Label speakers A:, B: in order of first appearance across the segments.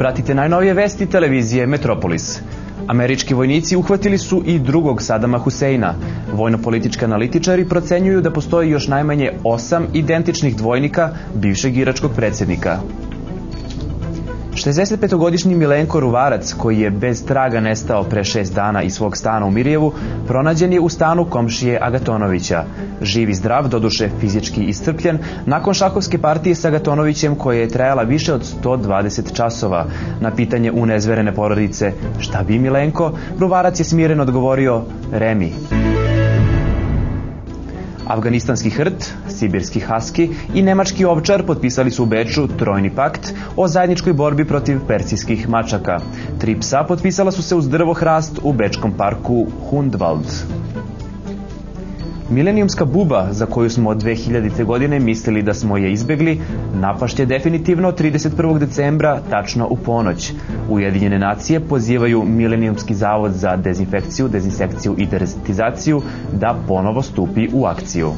A: Pratite najnovije vesti televizije Metropolis. Američki vojnici uhvatili su i drugog Sadama Huseina. Vojno-politički analitičari procenjuju da postoji još najmanje 8 identičnih dvojnika bivšeg iračkog predsjednika. 65-godišnji Milenko Ruvarac, koji je bez traga nestao pre 6 dana iz svog stana u Mirjevu, pronađen je u stanu komšije Agatonovića. Živ i zdrav, doduše fizički iscrpljen, nakon šahovske partije sa Agatonovićem koja je trajala više od 120 časova. Na pitanje unezverene porodice "Šta bi Milenko?", Ruvarac je smireno odgovorio "Remi". Afganistanski hrt, sibirski haski i nemački ovčar potpisali su u Beču trojni pakt o zajedničkoj borbi protiv persijskih mačaka. 3 psa potpisala su se uz drvo hrast u bečkom parku Hundwald. Milenijumska buba, za koju smo od 2000. godine mislili da smo je izbegli, napašće definitivno 31. decembra, tačno u ponoć. Ujedinjene nacije pozivaju Milenijumski zavod za dezinfekciju, dezinsekciju i deratizaciju da ponovo stupi u akciju.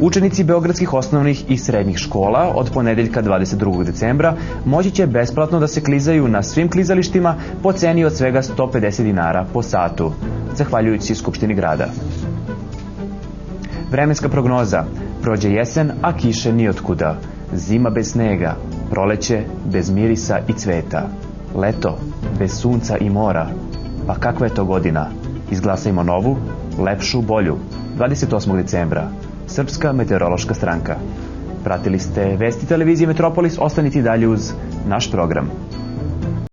A: Učenici beogradskih osnovnih i srednjih škola od ponedeljka 22. decembra moći će besplatno da se klizaju na svim klizalištima po ceni od svega 150 dinara po satu, zahvaljujući Skupštini grada. Vremenska prognoza: prođe jesen, a kiše nijotkuda. Zima bez snega, proleće bez mirisa i cveta. Leto bez sunca i mora. Pa kakva je to godina? Izglasajmo novu, lepšu, bolju. 28. decembra. Srpska meteorološka stranka. Pratili ste vesti televizije Metropolis, ostanite dalje uz naš program.